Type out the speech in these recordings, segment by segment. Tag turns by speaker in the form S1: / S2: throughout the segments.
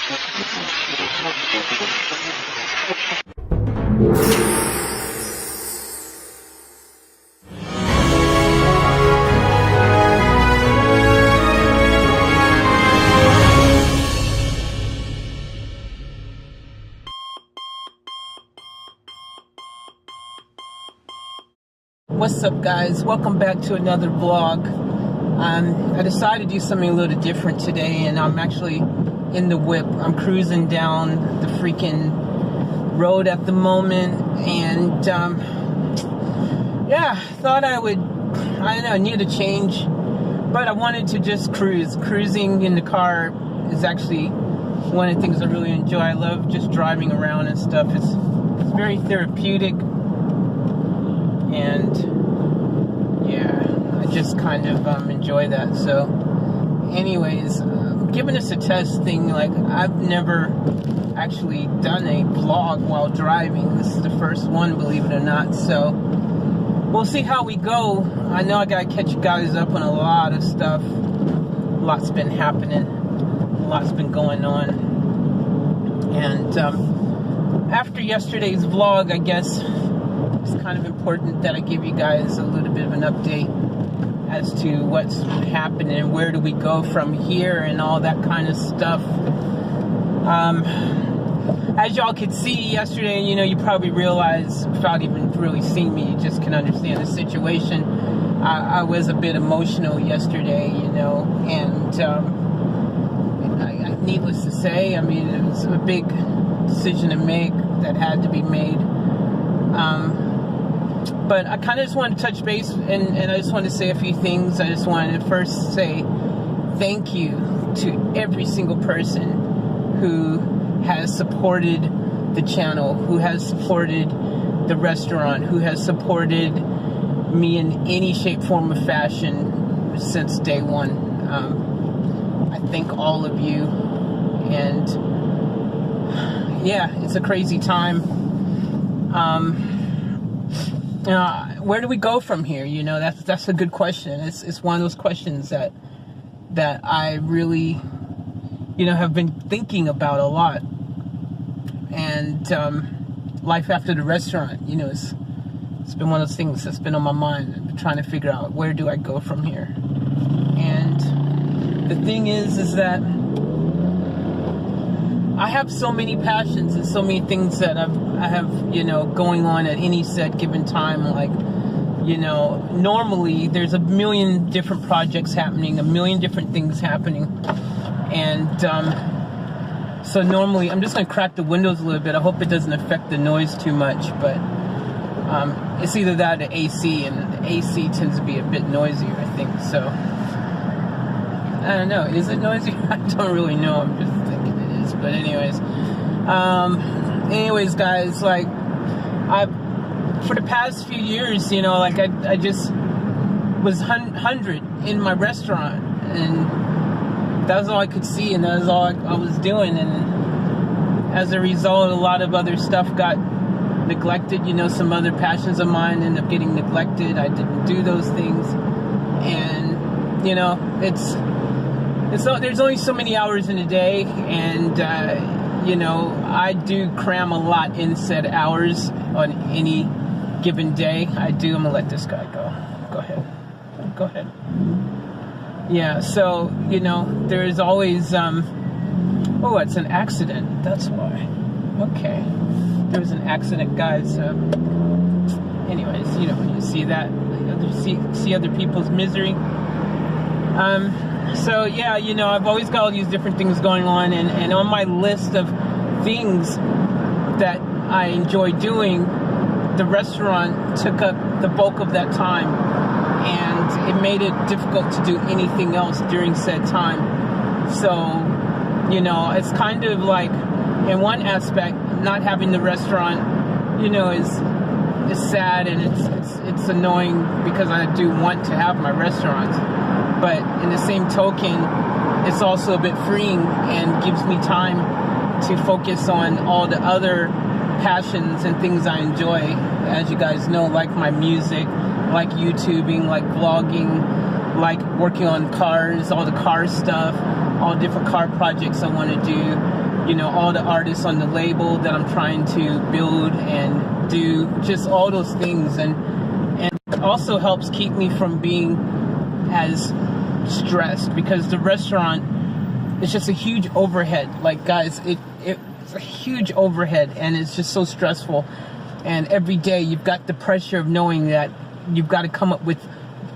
S1: What's up, guys? Welcome back to another vlog. I decided to do something a little different today, and I'm actually in the whip. I'm cruising down the freaking road at the moment, and yeah, thought I would, I don't know, need a change, but I wanted to just cruise. Cruising in the car is actually one of the things I really enjoy. I love just driving around and stuff. It's very therapeutic. And yeah, I just kind of enjoy that. So anyways, giving this a test thing, like I've never actually done a vlog while driving. This is the first one, believe it or not. So we'll see how we go. I know I gotta catch you guys up on a lot of stuff. A lot's been happening, a lot's been going on. And after yesterday's vlog, I guess it's kind of important that I give you guys a little bit of an update as to what's happening and where do we go from here and all that kind of stuff. As y'all could see yesterday, you know, you probably realize, without even really seeing me, you just can understand the situation. I was a bit emotional yesterday, you know, and needless to say, I mean, it was a big decision to make that had to be made. But I kind of just wanted to touch base, and I just wanted to say a few things. I just wanted to first say thank you to every single person who has supported the channel, who has supported the restaurant, who has supported me in any shape, form, or fashion since day one. I thank all of you, and yeah, it's a crazy time. Where do we go from here? You know, that's a good question. It's one of those questions that I really, you know, have been thinking about a lot. And life after the restaurant, you know, it's been one of those things that's been on my mind. I've been trying to figure out, where do I go from here? And the thing is that I have so many passions and so many things that I have, you know, going on at any set given time. Like, you know, normally there's a million different projects happening, a million different things happening. And so normally, I'm just going to crack the windows a little bit. I hope it doesn't affect the noise too much, but it's either that or AC, and the AC tends to be a bit noisier, I think. So, I don't know. Is it noisy? I don't really know. I'm just thinking it is. But anyways, guys, like, for the past few years, you know, like I just was 100 in my restaurant, and that was all I could see, and that was all I was doing. And as a result, a lot of other stuff got neglected. You know, some other passions of mine ended up getting neglected. I didn't do those things, and you know, there's only so many hours in a day, and you know, I do cram a lot in said hours on any given day. I do. I'm gonna let this guy go. Go ahead. Yeah, so, you know, there is always, oh, it's an accident. That's why. Okay. There was an accident, guys. Anyways, you know, when you see that, see other people's misery. So, yeah, you know, I've always got all these different things going on, and on my list of things that I enjoy doing, the restaurant took up the bulk of that time, and it made it difficult to do anything else during said time. So, you know, it's kind of like, in one aspect, not having the restaurant, you know, is sad, and it's annoying, because I do want to have my restaurants. But in the same token, it's also a bit freeing and gives me time to focus on all the other passions and things I enjoy, as you guys know, like my music, like YouTubing, like vlogging, like working on cars, all the car stuff, all different car projects I want to do, you know, all the artists on the label that I'm trying to build and do, just all those things. And it also helps keep me from being as stressed, because the restaurant is just a huge overhead. Like, guys, it's a huge overhead, and it's just so stressful. And every day you've got the pressure of knowing that you've got to come up with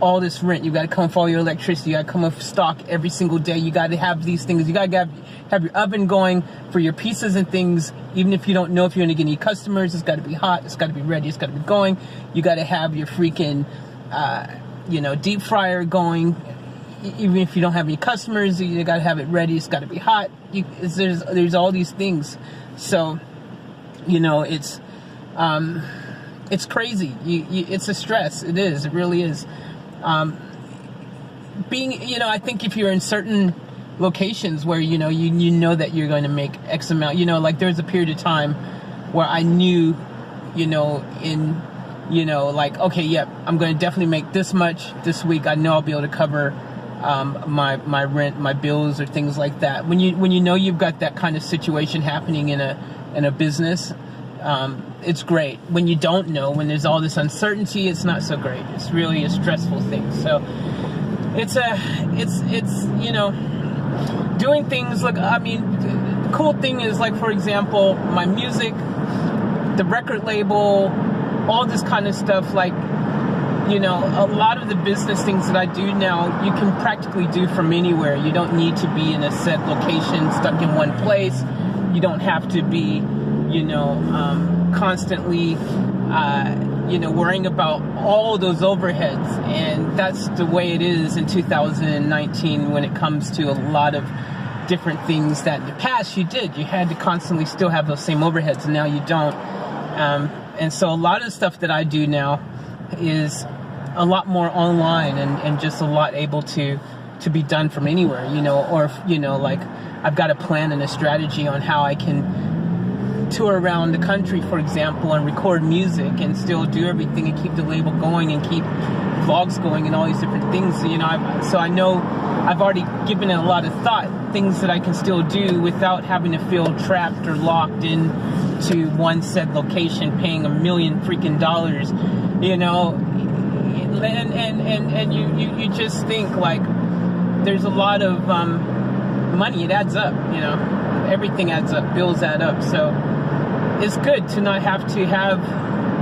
S1: all this rent, you got to come up with all your electricity, you got to come up with stock every single day, you got to have these things, you got to have your oven going for your pizzas and things. Even if you don't know if you're going to get any customers, it's got to be hot, it's got to be ready, it's got to be going. You got to have your freaking you know, deep fryer going. Even if you don't have any customers, you got to have it ready, it's got to be hot. There's all these things. So, you know, it's crazy. It's a stress. It is. It really is. You know, I think if you're in certain locations where, you know, you know that you're going to make X amount, you know, like there's a period of time where I knew, you know, like, okay, yep, I'm going to definitely make this much this week. I know I'll be able to cover my rent, my bills, or things like that. When you know you've got that kind of situation happening in a business, it's great. When you don't know, when there's all this uncertainty, it's not so great. It's really a stressful thing. So it's you know, doing things like, I mean, the cool thing is, like, for example, my music, the record label, all this kind of stuff. Like, you know, a lot of the business things that I do now, you can practically do from anywhere. You don't need to be in a set location, stuck in one place. You don't have to be, you know, constantly, you know, worrying about all those overheads. And that's the way it is in 2019 when it comes to a lot of different things that in the past you did. You had to constantly still have those same overheads, and now you don't. And so a lot of the stuff that I do now is a lot more online and just a lot able to be done from anywhere, you know, or, you know, like, I've got a plan and a strategy on how I can tour around the country, for example, and record music and still do everything and keep the label going and keep vlogs going and all these different things. You know, so I know I've already given it a lot of thought, things that I can still do without having to feel trapped or locked in to one said location, paying $1 million freaking dollars, you know. And you just think, like, there's a lot of money. It adds up, you know. Everything adds up. Bills add up. So it's good to not have to have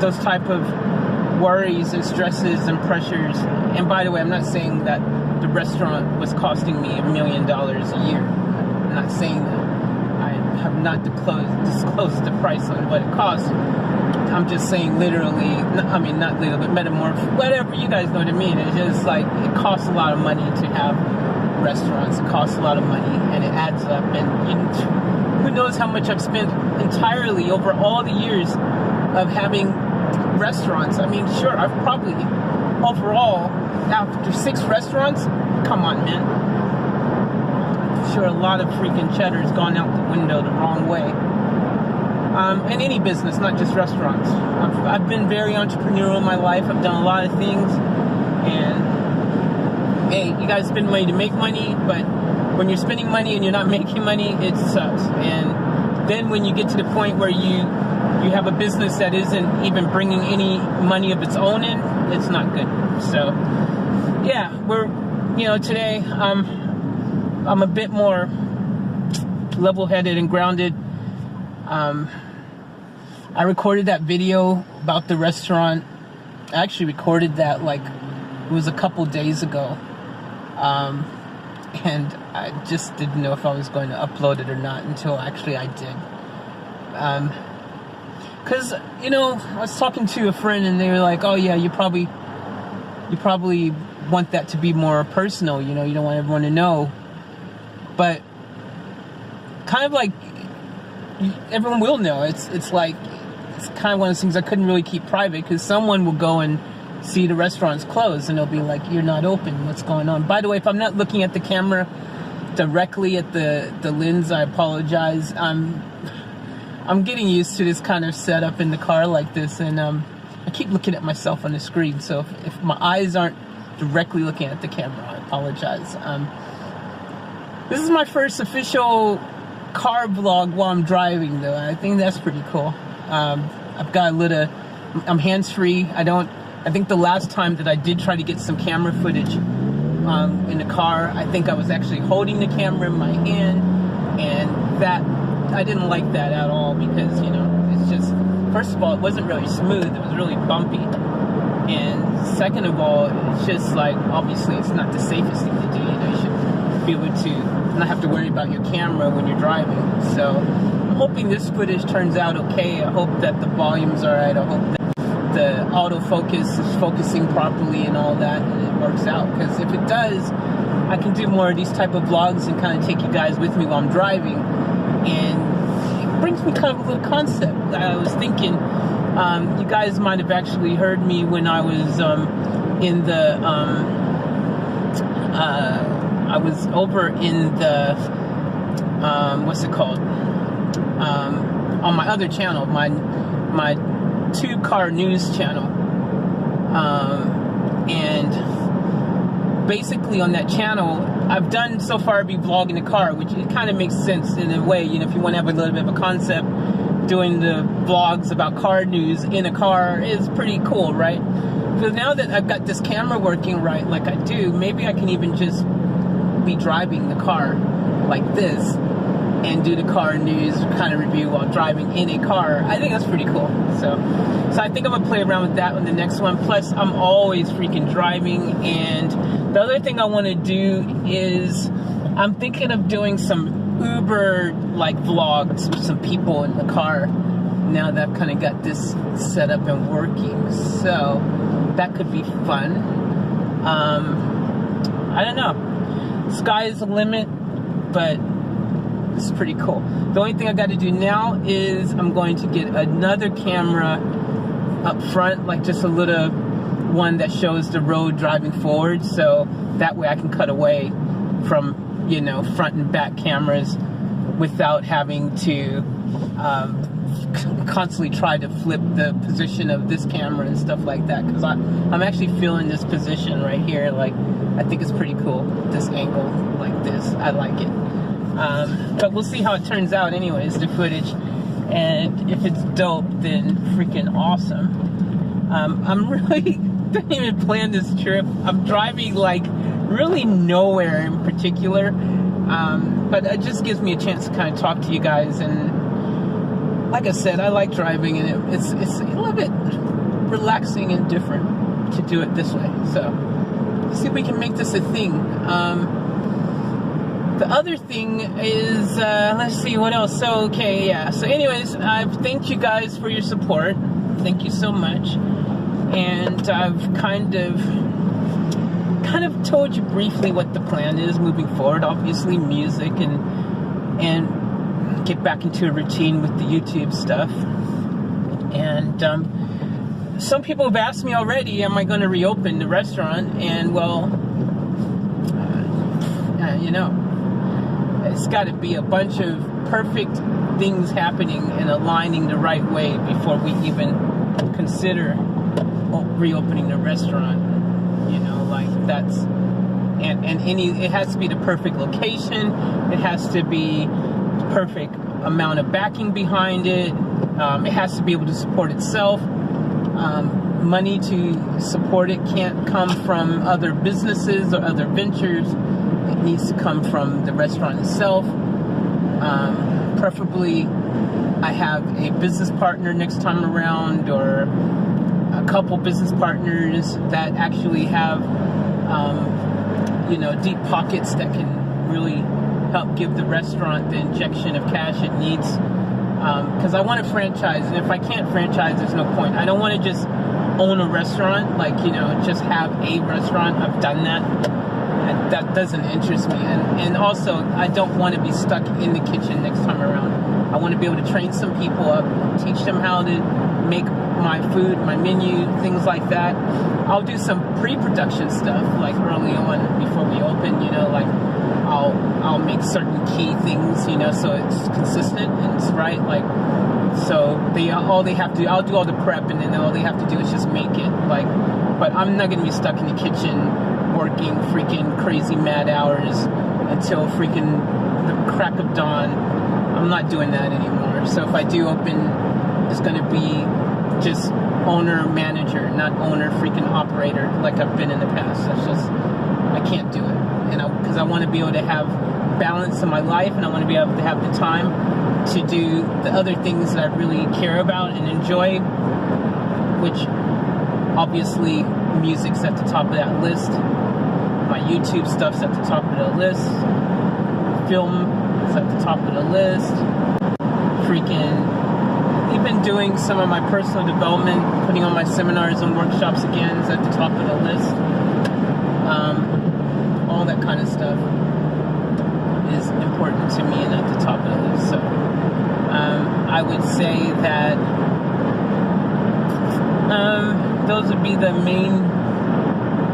S1: those type of worries and stresses and pressures. And by the way, I'm not saying that the restaurant was costing me $1 million a year. I'm not saying that. I have not disclosed the price on what it costs. I'm just saying literally, I mean, not literally, but metamorph, whatever, you guys know what I mean. It's just like, it costs a lot of money to have restaurants. It costs a lot of money, and it adds up. And who knows how much I've spent entirely over all the years of having restaurants. I mean, sure, I've probably, overall, after 6 restaurants, come on, man. I'm sure a lot of freaking cheddar's gone out the window the wrong way. In any business, not just restaurants. I've been very entrepreneurial in my life. I've done a lot of things. And, hey, you guys spend money to make money, but when you're spending money and you're not making money, it sucks. And then when you get to the point where you have a business that isn't even bringing any money of its own in, it's not good. So, yeah, today I'm a bit more level-headed and grounded. I recorded that video about the restaurant. I actually recorded that, like, it was a couple days ago. And I just didn't know if I was going to upload it or not until actually I did. Because, you know, I was talking to a friend and they were like, oh yeah, you probably want that to be more personal, you know, you don't want everyone to know. But kind of like, everyone will know. It's like, it's kind of one of those things I couldn't really keep private, because someone will go and see the restaurant's closed and they'll be like, you're not open, what's going on? By the way, if I'm not looking at the camera directly at the lens, I apologize. I'm getting used to this kind of setup in the car like this, and I keep looking at myself on the screen, so if my eyes aren't directly looking at the camera, I apologize. This is my first official car vlog while I'm driving, though. I think that's pretty cool. I've got a little, I'm hands-free. I think the last time that I did try to get some camera footage in the car, I think I was actually holding the camera in my hand, and that, I didn't like that at all, because, you know, it's just, first of all, it wasn't really smooth, it was really bumpy, and second of all, it's just like, obviously it's not the safest thing to do. You know, you should be able to not have to worry about your camera when you're driving. So I'm hoping this footage turns out okay. I hope that the volume's alright. I hope that the autofocus is focusing properly and all that, and it works out, because if it does, I can do more of these type of vlogs and kind of take you guys with me while I'm driving. And it brings me kind of a little concept. I was thinking, you guys might have actually heard me when I was in the I was over in the what's it called, on my other channel, my 2-car news channel, and basically on that channel, I've done so far be vlogging the car, which it kind of makes sense in a way. You know, if you want to have a little bit of a concept, doing the vlogs about car news in a car is pretty cool, right? So now that I've got this camera working right like I do, maybe I can even just be driving the car like this and do the car news kind of review while driving in a car. I think that's pretty cool. So I think I'm gonna play around with that on the next one. Plus, I'm always freaking driving. And the other thing I want to do is I'm thinking of doing some Uber like vlogs with some people in the car now that I've kind of got this set up and working. So that could be fun. I don't know. Sky's the limit, but it's pretty cool. The only thing I got to do now is I'm going to get another camera up front, like just a little one that shows the road driving forward, so that way I can cut away from, you know, front and back cameras without having to constantly try to flip the position of this camera and stuff like that, because I'm actually feeling this position right here. Like, I think it's pretty cool, this angle like this. I like it. But we'll see how it turns out anyways, the footage. And if it's dope, then freaking awesome. I'm really didn't even plan this trip. I'm driving like really nowhere in particular. But it just gives me a chance to kind of talk to you guys. And like I said, I like driving, and it's a little bit relaxing and different to do it this way. So let's see if we can make this a thing. The other thing is, let's see what else. So, okay, yeah. So anyways, I've thanked you guys for your support. Thank you so much. And I've kind of told you briefly what the plan is moving forward. Obviously, music and get back into a routine with the YouTube stuff. And some people have asked me already, am I going to reopen the restaurant? And well, you know, it's got to be a bunch of perfect things happening and aligning the right way before we even consider reopening the restaurant. You know, like that's, and it has to be the perfect location. It has to be the perfect amount of backing behind it. It has to be able to support itself. Money to support it can't come from other businesses or other ventures. It needs to come from the restaurant itself. Preferably, I have a business partner next time around, or a couple business partners that actually have, you know, deep pockets that can really help give the restaurant the injection of cash it needs. Because I want to franchise, and if I can't franchise, there's no point. I don't want to just own a restaurant, like, you know, just have a restaurant. I've done that. And that doesn't interest me. And also, I don't want to be stuck in the kitchen next time around. I want to be able to train some people up, teach them how to make my food, my menu, things like that. I'll do some pre-production stuff, like early on before we open, you know, like I'll make certain key things, you know, so it's consistent and it's right, like, so all they have to, I'll do all the prep, and then all they have to do is just make it, like, but I'm not going to be stuck in the kitchen working freaking crazy mad hours until freaking the crack of dawn. I'm not doing that anymore. So if I do open, it's going to be just owner manager, not owner freaking operator like I've been in the past. That's just, I can't do it. And because I want to be able to have balance in my life, and I want to be able to have the time to do the other things that I really care about and enjoy, which obviously music's at the top of that list. My YouTube stuff's at the top of the list. Film is at the top of the list. Freaking, even doing some of my personal development, putting on my seminars and workshops again is at the top of the list. All that kind of stuff is important to me and at the top of the list. So I would say that those would be the main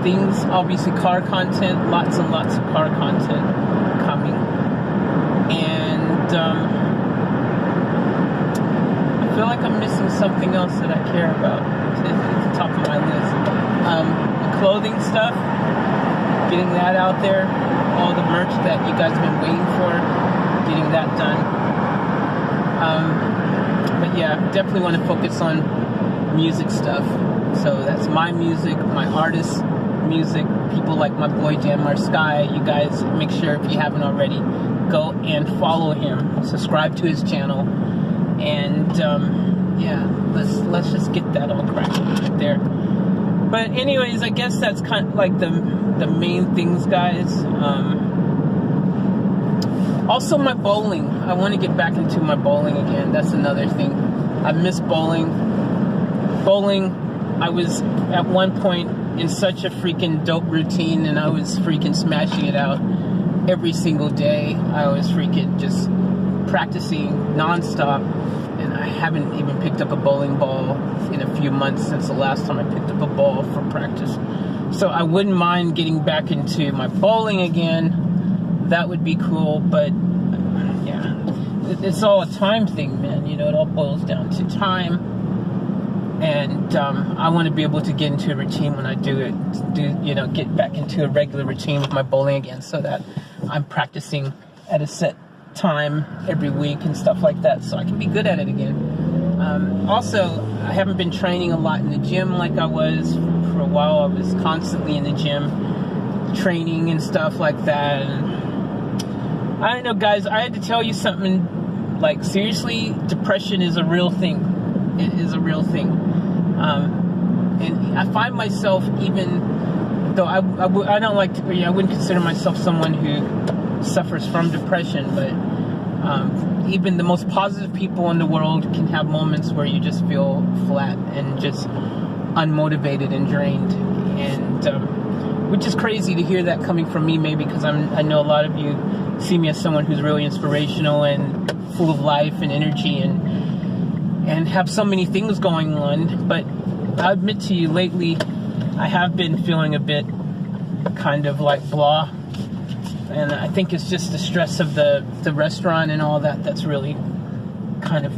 S1: things. Obviously car content, lots and lots of car content coming. And I feel like I'm missing something else that I care about. It's at the top of my list. The clothing stuff, getting that out there, all the merch that you guys have been waiting for, getting that done. But yeah, definitely want to focus on music stuff. So that's my music, my artists' music, people like my boy Janmar Sky. You guys, make sure if you haven't already, go and follow him, subscribe to his channel, and yeah, let's just get that all cracking right there. But anyways, I guess that's kind of like the main things, guys. Also my bowling. I want to get back into my bowling again. That's another thing. I miss bowling. I was at one point in such a freaking dope routine, and I was freaking smashing it out every single day. I was freaking just practicing nonstop, and I haven't even picked up a bowling ball in a few months since the last time I picked up a ball for practice. So I wouldn't mind getting back into my bowling again. That would be cool, but yeah, it's all a time thing, man. You know, it all boils down to time. And I want to be able to get into a routine when I do it, get back into a regular routine with my bowling again, so that I'm practicing at a set time every week and stuff like that, so I can be good at it again. Also, I haven't been training a lot in the gym like I was for a while. I was constantly in the gym training and stuff like that. And I don't know, guys, I had to tell you something. Like, seriously, depression is a real thing. It is a real thing. And I find myself, even though I don't like to, I wouldn't consider myself someone who suffers from depression, but even the most positive people in the world can have moments where you just feel flat and just unmotivated and drained, and which is crazy to hear that coming from me, maybe because I know a lot of you see me as someone who's really inspirational and full of life and energy and have so many things going on. But I admit to you, lately I have been feeling a bit kind of like blah, and I think it's just the stress of the restaurant and all that that's really kind of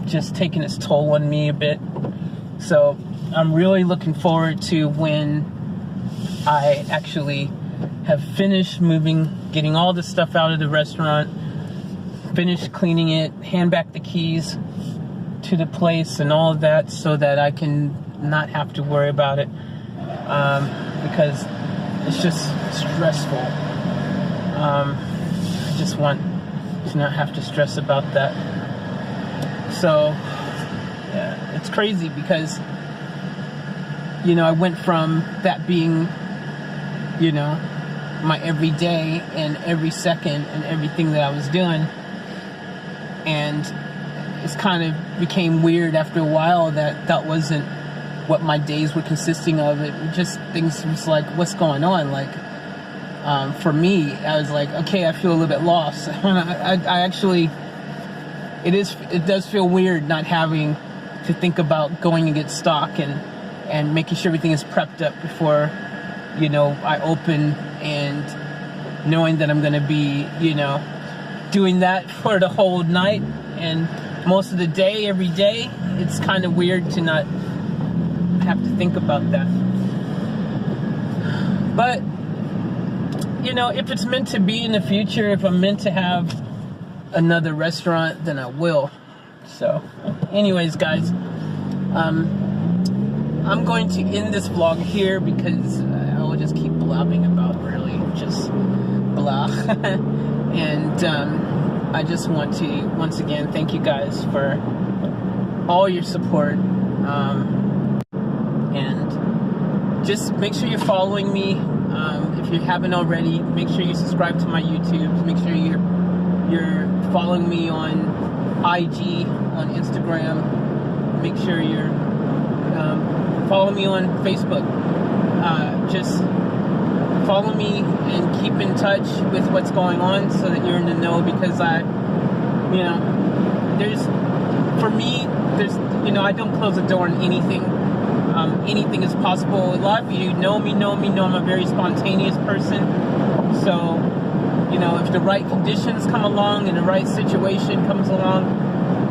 S1: just taking its toll on me a bit. So I'm really looking forward to when I actually have finished moving, getting all the stuff out of the restaurant, finished cleaning it, hand back the keys to the place and all of that, so that I can not have to worry about it, because it's just stressful. I just want to not have to stress about that. So yeah, it's crazy because I went from that being my everyday and every second and everything that I was doing, and it's kind of became weird after a while that wasn't what my days were consisting of. It just, things was like, what's going on? Like, for me, I was like, okay, I feel a little bit lost. I actually, it does feel weird not having to think about going and get stock and making sure everything is prepped up before, I open, and knowing that I'm going to be, doing that for the whole night and most of the day, every day. It's kind of weird to not have to think about that. But, if it's meant to be in the future, if I'm meant to have another restaurant, then I will. So anyways, guys, I'm going to end this vlog here because I will just keep blabbing about really just blah. And I just want to once again thank you guys for all your support, and just make sure you're following me. If you haven't already, make sure you subscribe to my YouTube. Make sure you're following me on IG, on Instagram. Make sure you're follow me on Facebook. Just follow me and keep in touch with what's going on so that you're in the know, because for me, I don't close the door on anything. Anything is possible. A lot of you know me know I'm a very spontaneous person. So, if the right conditions come along and the right situation comes along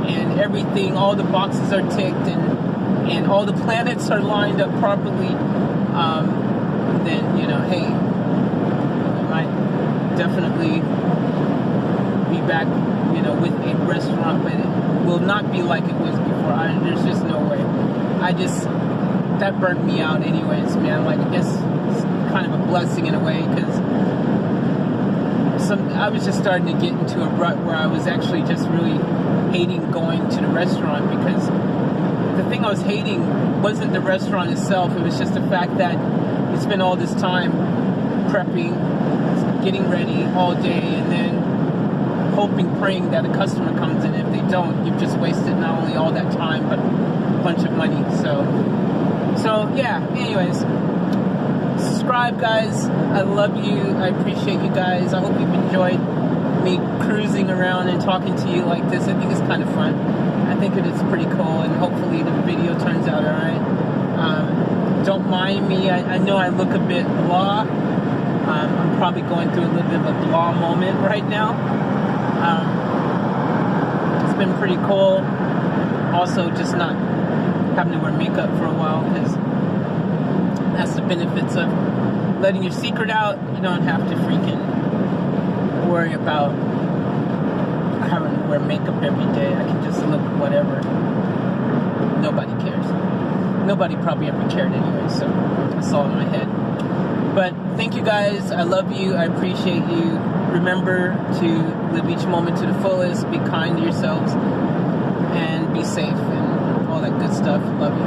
S1: and everything, all the boxes are ticked and all the planets are lined up properly, then, hey, I might definitely be back, with a restaurant, but it will not be like it was before. There's just no way. That burnt me out anyways, man. Like, I guess it's kind of a blessing in a way, because I was just starting to get into a rut where I was actually just really hating going to the restaurant, because the thing I was hating wasn't the restaurant itself. It was just the fact that you spend all this time prepping, getting ready all day, and then hoping, praying that a customer comes in. If they don't, you've just wasted not only all that time, but a bunch of money. So yeah, anyways, subscribe, guys. I love you. I appreciate you guys. I hope you've enjoyed me cruising around and talking to you like this. I think it's kind of fun. I think it is pretty cool, and hopefully the video turns out alright. Don't mind me. I know I look a bit blah. I'm probably going through a little bit of a blah moment right now. It's been pretty cool. Also, just not having to wear makeup for a while, because that's the benefits of letting your secret out. You don't have to freaking worry about having to wear makeup every day. I can just look whatever. Nobody cares. Nobody probably ever cared anyway, so it's all in my head. But thank you guys. I love you. I appreciate you. Remember to live each moment to the fullest. Be kind to yourselves and be safe and all that good stuff. Love you.